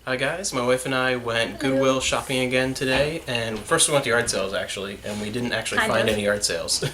Hi guys, my wife and I went Goodwill shopping again today, and first we went to Yardsales actually, and we didn't actually Kind find of. any yard sales.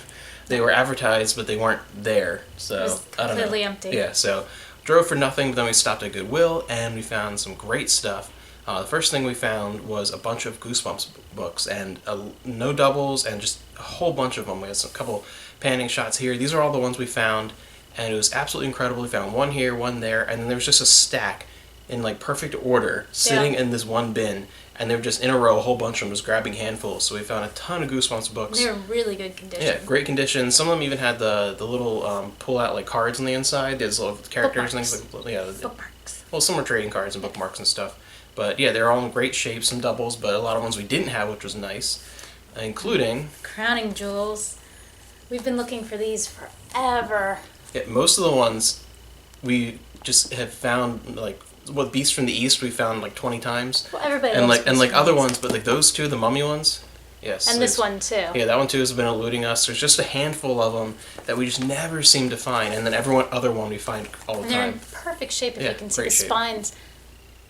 They were advertised, but they weren't there, It so was I don't know. completely empty. Yeah, so drove for nothing, but then we stopped at Goodwill and we found some great stuff. The first thing we found was a bunch of Goosebumps books and no doubles and just a whole bunch of them. We had a couple panning shots here. These are all the ones we found, and it was absolutely incredible. We found one here, one there, and then there was just a stack in like perfect order sitting in this one bin, and they were just in a row, a whole bunch of them, just grabbing handfuls. So we found a ton of Goosebumps books. They're in really good condition. Yeah, great condition. Some of them even had the little pull out like cards on the inside. There's little characters and things like Bookmarks. well, some were trading cards and bookmarks and stuff. But yeah, they're all in great shape. Some doubles, but a lot of ones we didn't have, which was nice, including Crowning jewels. We've been looking for these forever. yeah, most of the ones we just have found like what Beast from the East we found like 20 times. Well, everybody and loves like Beast other from the ones, but like those two, the mummy ones. Yes. And this one too. Yeah, that one too has been eluding us. There's just a handful of them that we just never seem to find, and then other one we find all the And they're in time. perfect shape. If Yeah, you can see the great shape. spines,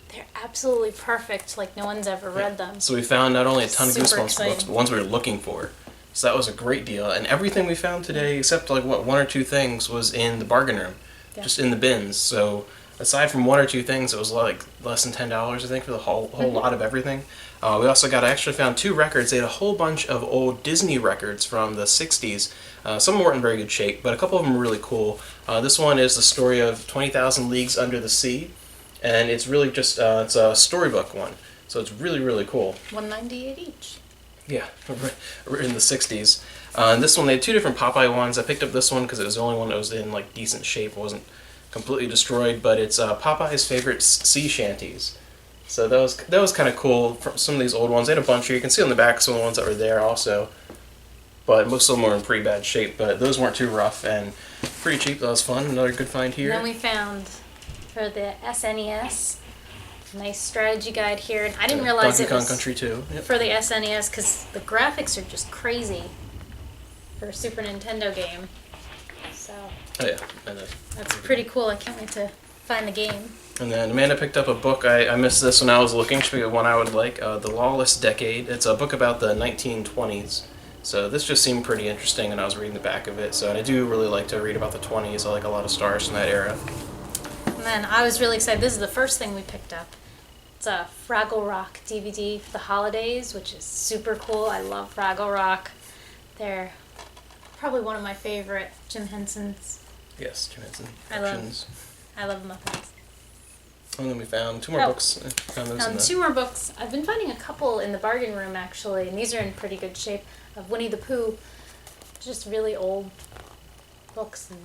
they're absolutely perfect. Like no one's ever read them. So we found not only a ton of Super Goosebumps exciting. books, but ones we were looking for. So that was a great deal. And everything we found today, except like what, one or two things, was in the bargain room, Yeah. just in the bins. So aside from one or two things, it was like less than $10, I think, for the whole lot of everything. We also actually found two records. They had a whole bunch of old Disney records from the 60s. Some weren't in very good shape, but a couple of them were really cool. This one is the story of 20,000 Leagues Under the Sea, and it's really just, it's a storybook one. So it's really, really cool. $198 each. Yeah, in the 60s. And this one, they had two different Popeye ones. I picked up this one because it was the only one that was in like decent shape. It wasn't completely destroyed, but it's Popeye's favorite sea shanties. So that was kind of cool. From some of these old ones, they had a bunch here. You can see on the back some of the ones that were there also. But most of them were in pretty bad shape. But those weren't too rough and pretty cheap. That was fun. Another good find here. And then we found for the SNES, nice strategy guide here, and I didn't realize Donkey it Kong was Country 2. Yep. for the SNES because the graphics are just crazy for a Super Nintendo game. So Oh yeah, I know. that's pretty cool. I can't wait to find the game. And then Amanda picked up a book. I missed this when I was looking. She picked up one I would like, The Lawless Decade. It's a book about the 1920s. So this just seemed pretty interesting, and I was reading the back of it. So and I do really like to read about the 20s. I like a lot of stars from that era. And then I was really excited. This is the first thing we picked up. It's a Fraggle Rock DVD for the holidays, which is super cool. I love Fraggle Rock. They're probably one of my favorite Jim Henson's. Yes, Jim Henson I Productions. love Muppets. And then we found two more books. Found those in Found the... two more books. I've been finding a couple in the bargain room actually, and these are in pretty good shape. Of Winnie the Pooh, just really old books, and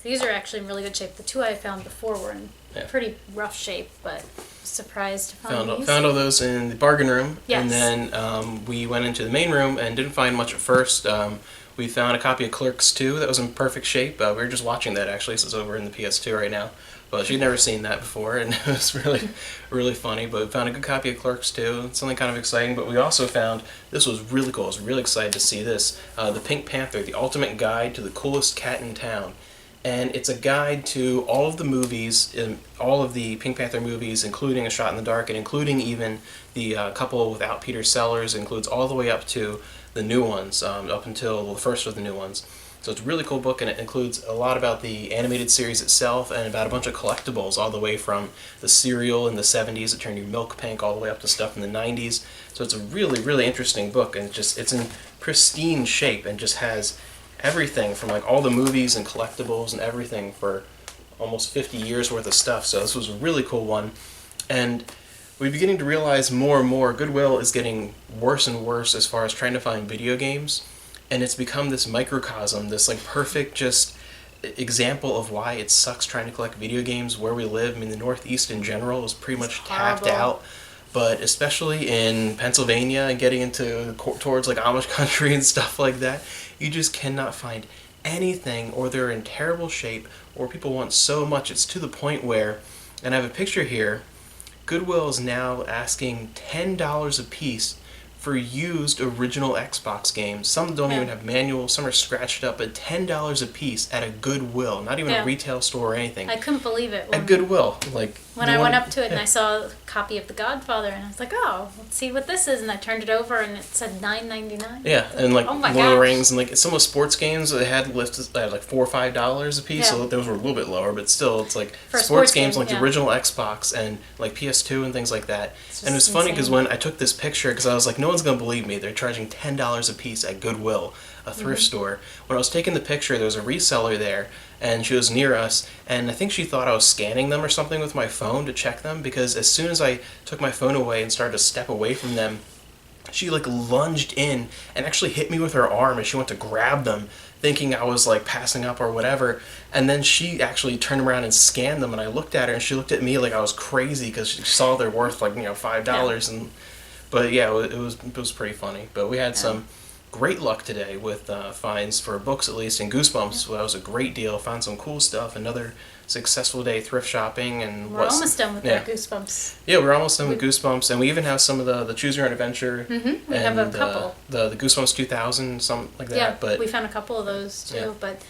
these are actually in really good shape. The two I found before were in pretty rough shape, but surprised to find these. Found all those in the bargain room, Yes. and then we went into the main room and didn't find much at first. We found a copy of Clerks 2 that was in perfect shape. We were just watching that actually, so it's over in the PS2 right now. But she'd never seen that before, and it was really, really funny. But we found a good copy of Clerks 2, something kind of exciting. But we also found, this was really cool, I was really excited to see this, the Pink Panther, the ultimate guide to the coolest cat in town. And it's a guide to all of the movies, all of the Pink Panther movies, including A Shot in the Dark, and including even the couple without Peter Sellers, includes all the way up to the new ones, up until the first of the new ones. So it's a really cool book, and it includes a lot about the animated series itself and about a bunch of collectibles, all the way from the cereal in the 70s that turned your milk pink all the way up to stuff in the 90s. So it's a really, really interesting book, and it's in pristine shape and just has everything from like all the movies and collectibles and everything for almost 50 years worth of stuff. So this was a really cool one. And we're beginning to realize more and more Goodwill is getting worse and worse as far as trying to find video games. And it's become this microcosm, this like perfect just example of why it sucks trying to collect video games where we live. I mean, the Northeast in general is pretty much tapped out, but especially in Pennsylvania and getting into towards like Amish country and stuff like that, you just cannot find anything, or they're in terrible shape, or people want so much. It's to the point where, and I have a picture here, Goodwill is now asking $10 a piece for used original Xbox games. Some don't even have manuals, some are scratched up, at $10 a piece at a Goodwill, not even a retail store or anything. I couldn't believe it. At Goodwill. Like, when I went up to it and I saw a copy of The Godfather, and I was like, oh, let's see what this is. And I turned it over and it said $9.99. Yeah, and like oh my Lord of the Rings, and like some of the sports games, they had listed at like $4 or $5 a piece, so those were a little bit lower, but still, it's like for sports games game, like the original Xbox and like PS2 and things like that. And it was funny because when I took this picture, because I was like, no one's gonna believe me, they're charging $10 a piece at Goodwill, a thrift store. When I was taking the picture, there was a reseller there, and she was near us, and I think she thought I was scanning them or something with my phone to check them, because as soon as I took my phone away and started to step away from them, she like lunged in and actually hit me with her arm as she went to grab them, thinking I was like passing up or whatever. And then she actually turned around and scanned them, and I looked at her and she looked at me like I was crazy because she saw they're worth like, $5. And but yeah, it was pretty funny. But we had some great luck today with finds for books, at least, and Goosebumps. Well, that was a great deal. Found some cool stuff. Another successful day thrift shopping, and we're almost done with our Goosebumps. Yeah, we're almost done with Goosebumps, and we even have some of the Choose Your Own Adventure. Mm-hmm. We have a couple. The Goosebumps 2000, something like that. Yeah, but we found a couple of those too, but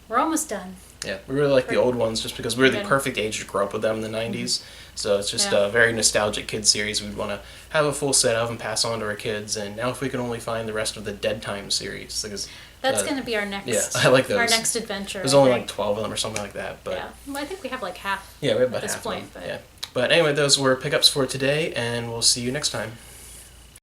we're almost done. Yeah, we really like the old ones just because we were the perfect age to grow up with them in the 90s. So it's just a very nostalgic kids series we'd want to have a full set of and pass on to our kids. And now if we can only find the rest of the Dead Time series, because that's going to be our next. Yeah, I like those. Our next adventure. There's only like 12 of them or something like that. But yeah, well, I think we have like half. Yeah, we have about at this half point. Of them. But anyway, those were pickups for today, and we'll see you next time.